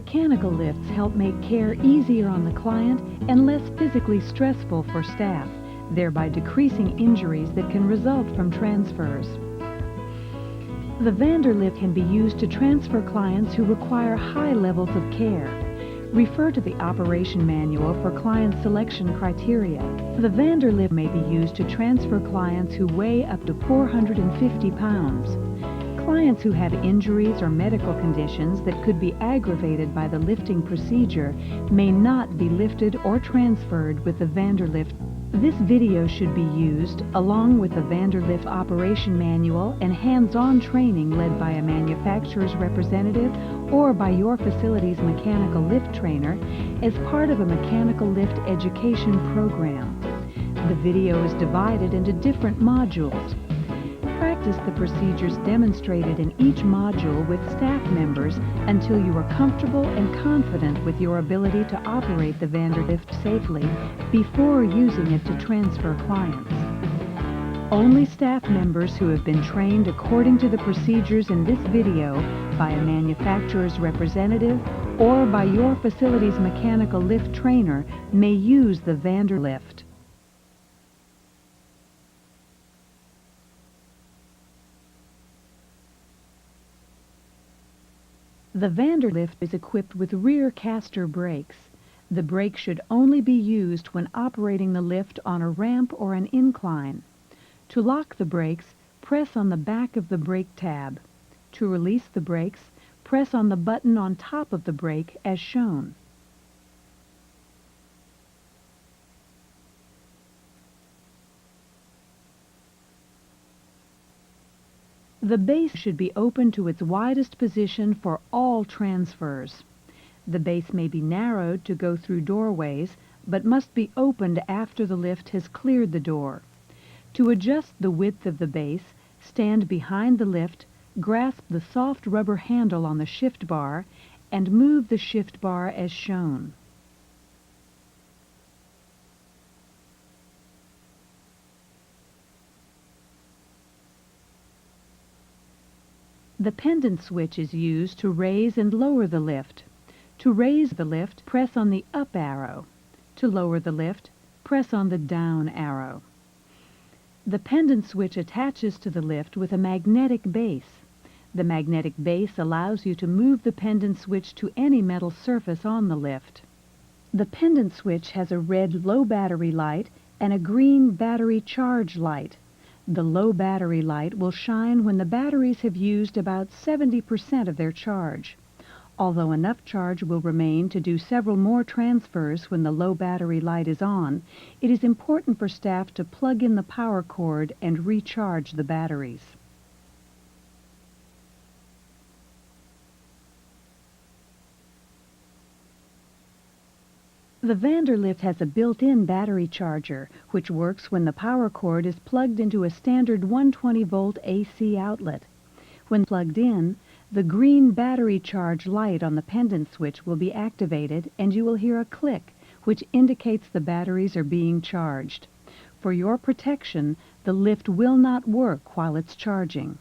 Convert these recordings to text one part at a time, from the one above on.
Mechanical lifts help make care easier on the client and less physically stressful for staff, thereby decreasing injuries that can result from transfers. The Vanderlift can be used to transfer clients who require high levels of care. Refer to the operation manual for client selection criteria. The Vanderlift may be used to transfer clients who weigh up to 450 pounds. Clients who have injuries or medical conditions that could be aggravated by the lifting procedure may not be lifted or transferred with the Vanderlift. This video should be used along with the Vanderlift operation manual and hands-on training led by a manufacturer's representative or by your facility's mechanical lift trainer as part of a mechanical lift education program. The video is divided into different modules. Practice the procedures demonstrated in each module with staff members until you are comfortable and confident with your ability to operate the Vanderlift safely before using it to transfer clients. Only staff members who have been trained according to the procedures in this video by a manufacturer's representative or by your facility's mechanical lift trainer may use the Vanderlift. The Vanderlift is equipped with rear caster brakes. The brake should only be used when operating the lift on a ramp or an incline. To lock the brakes, press on the back of the brake tab. To release the brakes, press on the button on top of the brake as shown. The base should be open to its widest position for all transfers. The base may be narrowed to go through doorways, but must be opened after the lift has cleared the door. To adjust the width of the base, stand behind the lift, grasp the soft rubber handle on the shift bar, and move the shift bar as shown. The pendant switch is used to raise and lower the lift. To raise the lift, press on the up arrow. To lower the lift, press on the down arrow. The pendant switch attaches to the lift with a magnetic base. The magnetic base allows you to move the pendant switch to any metal surface on the lift. The pendant switch has a red low battery light and a green battery charge light. The low battery light will shine when the batteries have used about 70% of their charge. Although enough charge will remain to do several more transfers when the low battery light is on, it is important for staff to plug in the power cord and recharge the batteries. The Vanderlift has a built-in battery charger, which works when the power cord is plugged into a standard 120-volt AC outlet. When plugged in, the green battery charge light on the pendant switch will be activated and you will hear a click, which indicates the batteries are being charged. For your protection, the lift will not work while it's charging.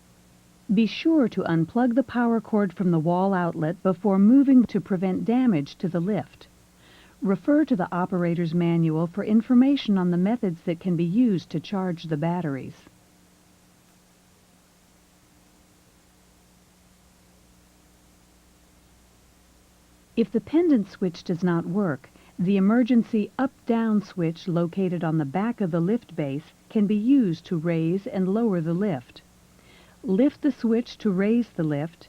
Be sure to unplug the power cord from the wall outlet before moving to prevent damage to the lift. Refer to the operator's manual for information on the methods that can be used to charge the batteries. If the pendant switch does not work, the emergency up-down switch located on the back of the lift base can be used to raise and lower the lift. Lift the switch to raise the lift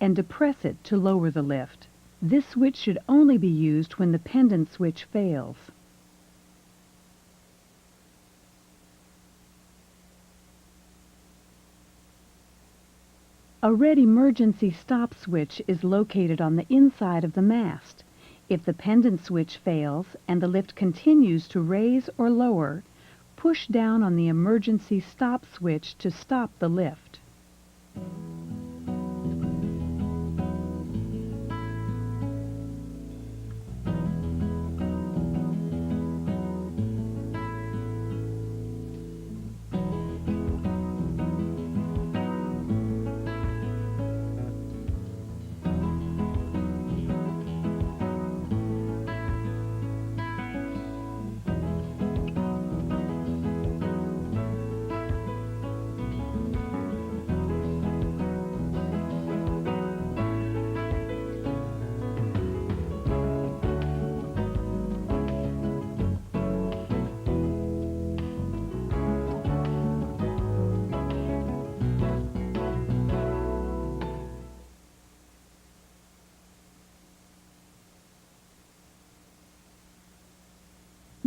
and depress it to lower the lift. This switch should only be used when the pendant switch fails. A red emergency stop switch is located on the inside of the mast. If the pendant switch fails and the lift continues to raise or lower, push down on the emergency stop switch to stop the lift.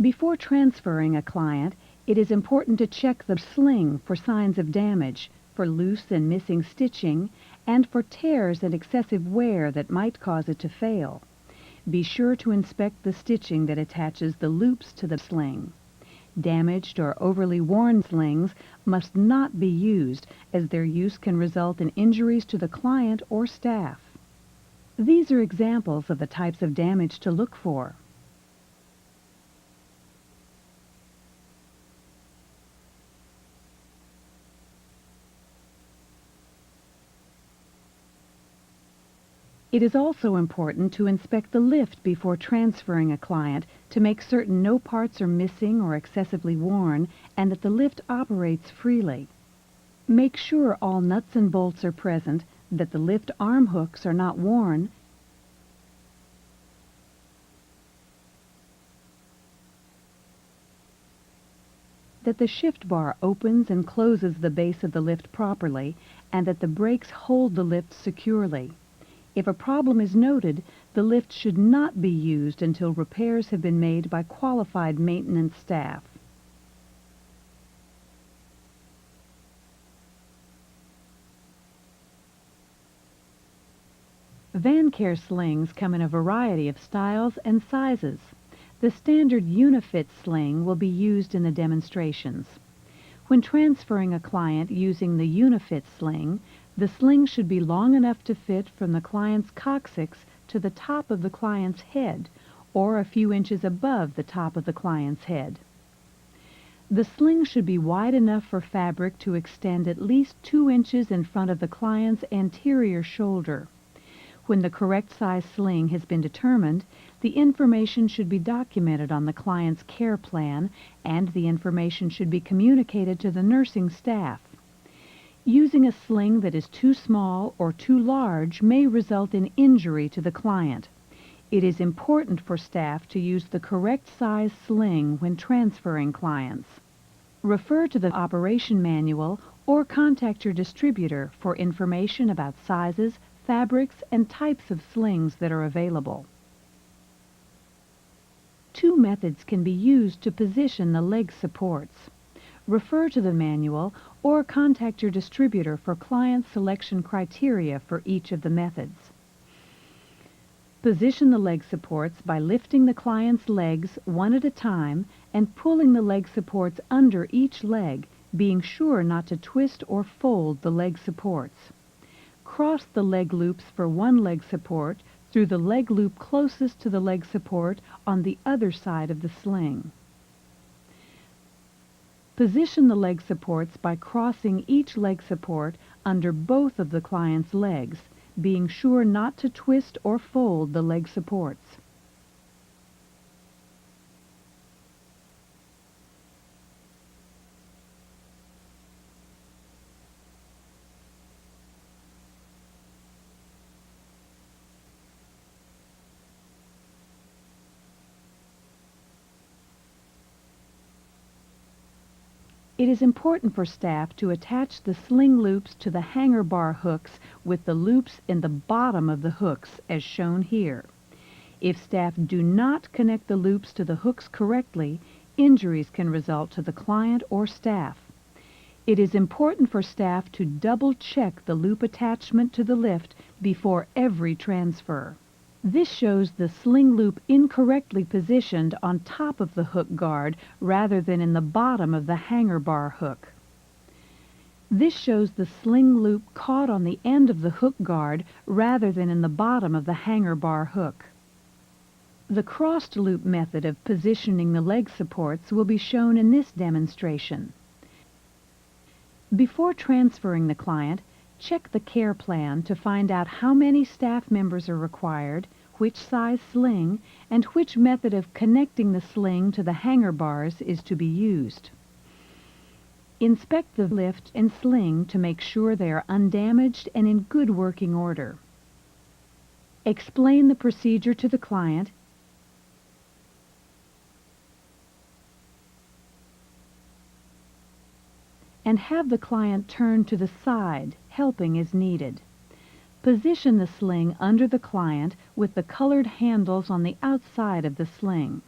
Before transferring a client, it is important to check the sling for signs of damage, for loose and missing stitching, and for tears and excessive wear that might cause it to fail. Be sure to inspect the stitching that attaches the loops to the sling. Damaged or overly worn slings must not be used, as their use can result in injuries to the client or staff. These are examples of the types of damage to look for. It is also important to inspect the lift before transferring a client to make certain no parts are missing or excessively worn and that the lift operates freely. Make sure all nuts and bolts are present, that the lift arm hooks are not worn, that the shift bar opens and closes the base of the lift properly, and that the brakes hold the lift securely. If a problem is noted, the lift should not be used until repairs have been made by qualified maintenance staff. VanCare slings come in a variety of styles and sizes. The standard Unifit sling will be used in the demonstrations. When transferring a client using the Unifit sling, the sling should be long enough to fit from the client's coccyx to the top of the client's head, or a few inches above the top of the client's head. The sling should be wide enough for fabric to extend at least 2 inches in front of the client's anterior shoulder. When the correct size sling has been determined, the information should be documented on the client's care plan, and the information should be communicated to the nursing staff. Using a sling that is too small or too large may result in injury to the client. It is important for staff to use the correct size sling when transferring clients. Refer to the operation manual or contact your distributor for information about sizes, fabrics, and types of slings that are available. Two methods can be used to position the leg supports. Refer to the manual or contact your distributor for client selection criteria for each of the methods. Position the leg supports by lifting the client's legs one at a time and pulling the leg supports under each leg, being sure not to twist or fold the leg supports. Cross the leg loops for one leg support through the leg loop closest to the leg support on the other side of the sling. Position the leg supports by crossing each leg support under both of the client's legs, being sure not to twist or fold the leg supports. It is important for staff to attach the sling loops to the hanger bar hooks with the loops in the bottom of the hooks as shown here. If staff do not connect the loops to the hooks correctly, injuries can result to the client or staff. It is important for staff to double check the loop attachment to the lift before every transfer. This shows the sling loop incorrectly positioned on top of the hook guard rather than in the bottom of the hanger bar hook. This shows the sling loop caught on the end of the hook guard rather than in the bottom of the hanger bar hook. The crossed loop method of positioning the leg supports will be shown in this demonstration. Before transferring the client, check the care plan to find out how many staff members are required, which size sling, and which method of connecting the sling to the hanger bars is to be used. Inspect the lift and sling to make sure they are undamaged and in good working order. Explain the procedure to the client and have the client turn to the side. Helping is needed. Position the sling under the client with the colored handles on the outside of the sling.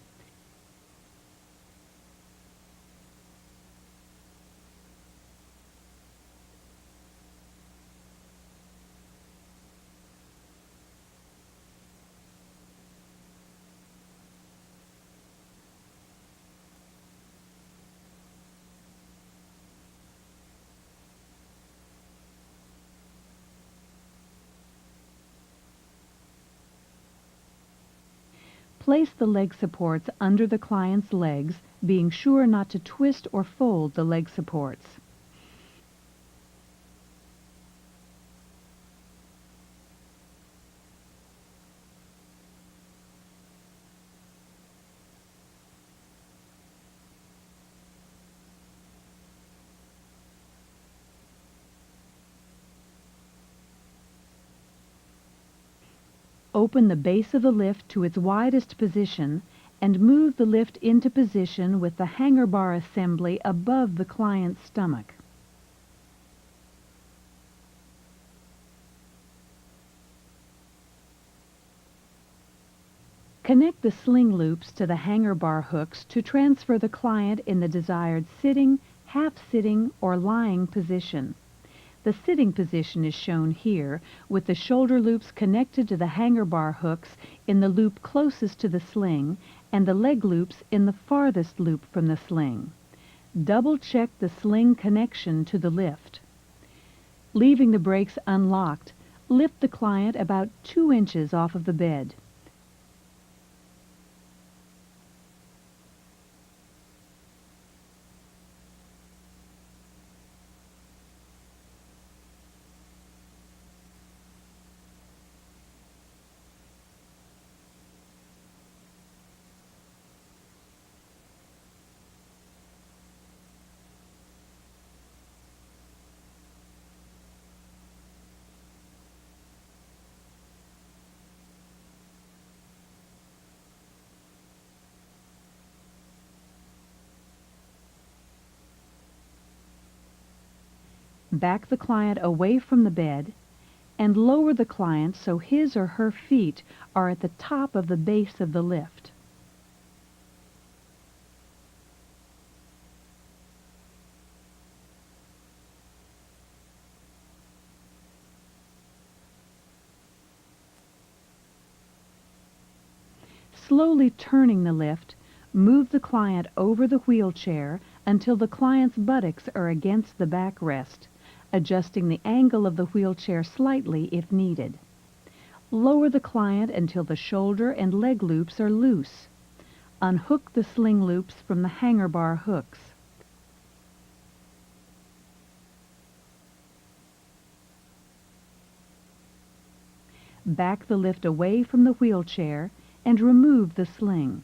Place the leg supports under the client's legs, being sure not to twist or fold the leg supports. Open the base of the lift to its widest position and move the lift into position with the hanger bar assembly above the client's stomach. Connect the sling loops to the hanger bar hooks to transfer the client in the desired sitting, half-sitting, or lying position. The sitting position is shown here, with the shoulder loops connected to the hanger bar hooks in the loop closest to the sling and the leg loops in the farthest loop from the sling. Double-check the sling connection to the lift. Leaving the brakes unlocked, lift the client about 2 inches off of the bed. Back the client away from the bed and lower the client so his or her feet are at the top of the base of the lift. Slowly turning the lift, move the client over the wheelchair until the client's buttocks are against the backrest, adjusting the angle of the wheelchair slightly if needed. Lower the client until the shoulder and leg loops are loose. Unhook the sling loops from the hanger bar hooks. Back the lift away from the wheelchair and remove the sling.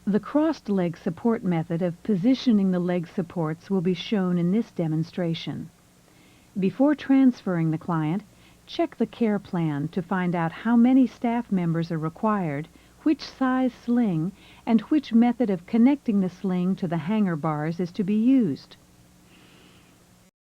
The crossed leg support method of positioning the leg supports will be shown in this demonstration. Before transferring the client, check the care plan to find out how many staff members are required, which size sling, and which method of connecting the sling to the hanger bars is to be used.